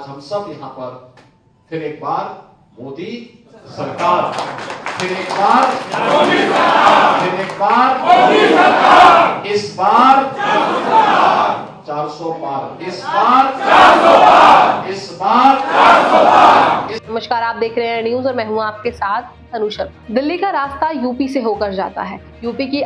हम सब यहाँ पर फिर एक बार मोदी सरकार, फिर एक बार मोदी सरकार, फिर एक बार मोदी सरकार, इस बार 400 पार, इस बार 400 पार, इस बार 400 पार। नमस्कार, आप देख रहे हैं न्यूज और मैं हूं आपके साथ अनुषा। दिल्ली का रास्ता यूपी से होकर जाता है। यूपी की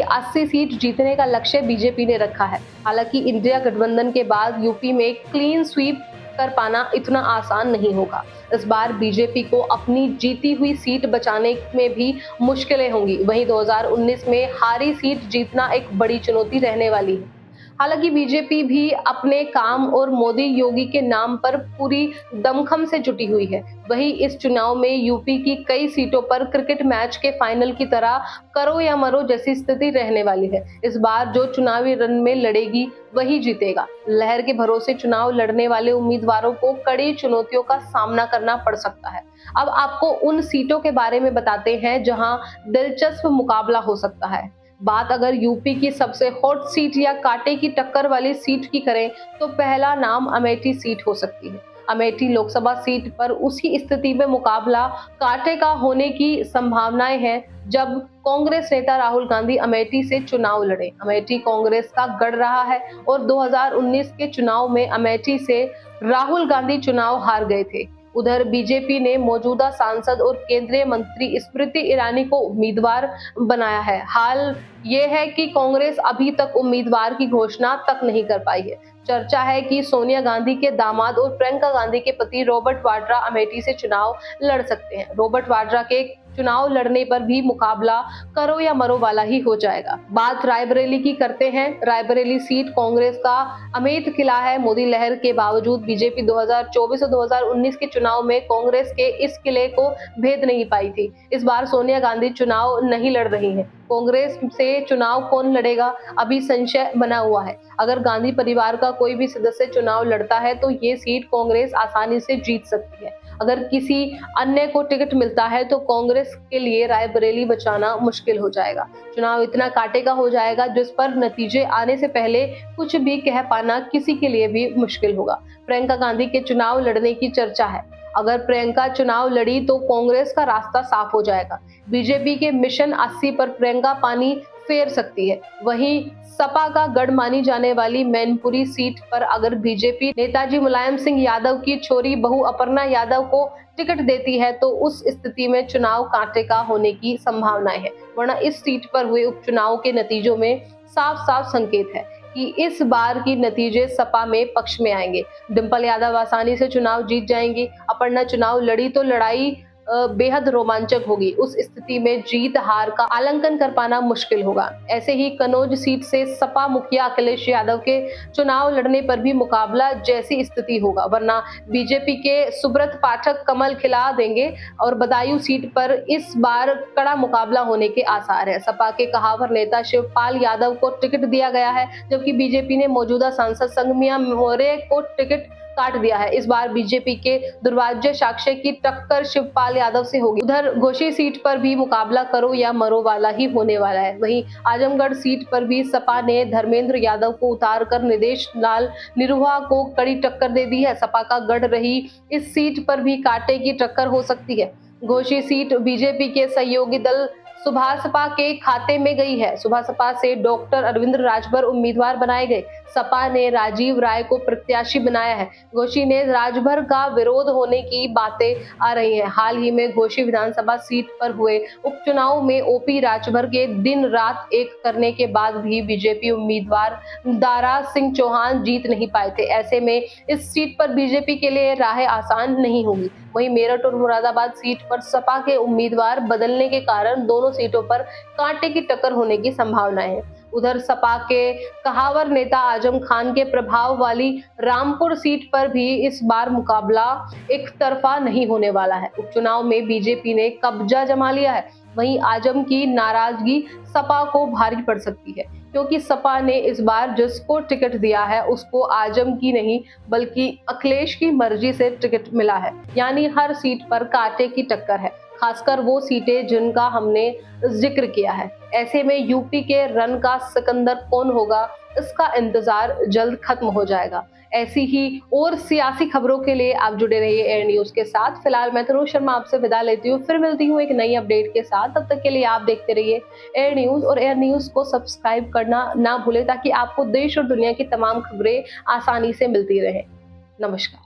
80 सीट जीतने का लक्ष्य बीजेपी ने रखा है। हालांकि इंडिया गठबंधन के बाद यूपी में क्लीन स्वीप कर पाना इतना आसान नहीं होगा। इस बार बीजेपी को अपनी जीती हुई सीट बचाने में भी मुश्किलें होंगी। वहीं 2019 में हारी सीट जीतना एक बड़ी चुनौती रहने वाली है। हालांकि बीजेपी भी अपने काम और मोदी योगी के नाम पर पूरी दमखम से जुटी हुई है। वहीं इस चुनाव में यूपी की कई सीटों पर क्रिकेट मैच के फाइनल की तरह करो या मरो जैसी स्थिति रहने वाली है। इस बार जो चुनावी रण में लड़ेगी वही जीतेगा। लहर के भरोसे चुनाव लड़ने वाले उम्मीदवारों को कड़ी चुनौतियों का सामना करना पड़ सकता है। अब आपको उन सीटों के बारे में बताते हैं जहां दिलचस्प मुकाबला हो सकता है। बात अगर यूपी की सबसे हॉट सीट या कांटे की टक्कर वाली सीट की करें तो पहला नाम अमेठी सीट हो सकती है। अमेठी लोकसभा सीट पर उसी स्थिति में मुकाबला कांटे का होने की संभावनाएं हैं जब कांग्रेस नेता राहुल गांधी अमेठी से चुनाव लड़े। अमेठी कांग्रेस का गढ़ रहा है और 2019 के चुनाव में अमेठी से राहुल गांधी चुनाव हार गए थे। उधर बीजेपी ने मौजूदा सांसद और केंद्रीय मंत्री स्मृति ईरानी को उम्मीदवार बनाया है। हाल ये है कि कांग्रेस अभी तक उम्मीदवार की घोषणा तक नहीं कर पाई है। चर्चा है कि सोनिया गांधी के दामाद और प्रियंका गांधी के पति रॉबर्ट वाड्रा अमेठी से चुनाव लड़ सकते हैं। रॉबर्ट वाड्रा के चुनाव लड़ने पर भी मुकाबला करो या मरो वाला ही हो जाएगा। बात रायबरेली की करते हैं। रायबरेली सीट कांग्रेस का अमेठ किला है। मोदी लहर के बावजूद बीजेपी 2024 और 2019 के चुनाव में कांग्रेस के इस किले को भेद नहीं पाई थी। इस बार सोनिया गांधी चुनाव नहीं लड़ रही हैं। कांग्रेस से चुनाव कौन लड़ेगा अभी संशय बना हुआ है। अगर गांधी परिवार का कोई भी सदस्य चुनाव लड़ता है तो ये सीट कांग्रेस आसानी से जीत सकती है। अगर किसी अन्य को टिकट मिलता है तो कांग्रेस के लिए रायबरेली बचाना मुश्किल हो जाएगा। चुनाव इतना कांटे का हो जाएगा जिस पर नतीजे आने से पहले कुछ भी कह पाना किसी के लिए भी मुश्किल होगा। प्रियंका गांधी के चुनाव लड़ने की चर्चा है। अगर प्रियंका चुनाव लड़ी तो कांग्रेस का रास्ता साफ हो जाएगा। बीजेपी के मिशन 80 पर प्रियंका पानी फेर सकती है। वहीं सपा का गढ़ मानी जाने वाली मैनपुरी सीट पर अगर बीजेपी नेताजी मुलायम सिंह यादव की छोरी बहू अपर्णा यादव को टिकट देती है तो उस स्थिति में चुनाव कांटे का होने की संभावनाएं है। वरना इस सीट पर हुए उपचुनाव के नतीजों में साफ साफ संकेत है कि इस बार की नतीजे सपा में पक्ष में आएंगे। डिंपल यादव आसानी से चुनाव जीत जाएंगी। अपर्णा चुनाव लड़ी तो लड़ाई बेहद रोमांचक होगी। उस स्थिति में जीत हार का आकलन कर पाना मुश्किल होगा। ऐसे ही कनौज सीट से सपा मुखिया अखिलेश यादव के चुनाव लड़ने पर भी मुकाबला जैसी स्थिति होगा। वरना बीजेपी के सुब्रत पाठक कमल खिला देंगे और बदायूं सीट पर इस बार कड़ा मुकाबला होने के आसार है। सपा के कहावर नेता शिवपाल यादव को टिकट दिया गया है जबकि बीजेपी ने मौजूदा सांसद संगमिया मौर्य को टिकट काट दिया है। इस बार बीजेपी के दुर्भाग्य साक्ष्य की टक्कर शिवपाल यादव से होगी। उधर घोसी सीट पर भी मुकाबला करो या मरो वाला ही होने वाला है। वहीं आजमगढ़ सीट पर भी सपा ने धर्मेंद्र यादव को उतारकर निदेश लाल निरुआ को कड़ी टक्कर दे दी है। सपा का गढ़ रही इस सीट पर भी कांटे की टक्कर हो सकती है। घोसी सीट बीजेपी के सहयोगी दल सुभासपा के खाते में गई है। सुभासपा से डॉक्टर अरविंद राजभर उम्मीदवार बनाए गए। सपा ने राजीव राय को प्रत्याशी बनाया है। घोसी ने राजभर का विरोध होने की बातें आ रही हैं। हाल ही में घोसी विधानसभा सीट पर हुए उपचुनाव में ओपी राजभर के दिन रात एक करने के बाद भी बीजेपी उम्मीदवार दारा सिंह चौहान जीत नहीं पाए थे। ऐसे में इस सीट पर बीजेपी के लिए राह आसान नहीं होगी। वहीं मेरठ और मुरादाबाद सीट पर सपा के उम्मीदवार बदलने के कारण दोनों सीटों पर कांटे की टक्कर होने की संभावनाएं है। उधर सपा के कहावर नेता आजम खान के प्रभाव वाली रामपुर सीट पर भी इस बार मुकाबला एक तरफा नहीं होने वाला है। उपचुनाव में बीजेपी ने कब्जा जमा लिया है। वहीं आजम की नाराजगी सपा को भारी पड़ सकती है क्योंकि सपा ने इस बार जिसको टिकट दिया है उसको आजम की नहीं बल्कि अखिलेश की मर्जी से टिकट मिला है। यानी हर सीट पर कांटे की टक्कर है, खासकर वो सीटें जिनका हमने जिक्र किया है। ऐसे में यूपी के रन का सिकंदर कौन होगा इसका इंतजार जल्द खत्म हो जाएगा। ऐसी ही और सियासी खबरों के लिए आप जुड़े रहिए एयर न्यूज के साथ। फिलहाल मैं तनु शर्मा आपसे विदा लेती हूँ, फिर मिलती हूँ एक नई अपडेट के साथ। तब तक के लिए आप देखते रहिए एयर न्यूज और एयर न्यूज को सब्सक्राइब करना ना भूलें, ताकि आपको देश और दुनिया की तमाम खबरें आसानी से मिलती रहे। नमस्कार।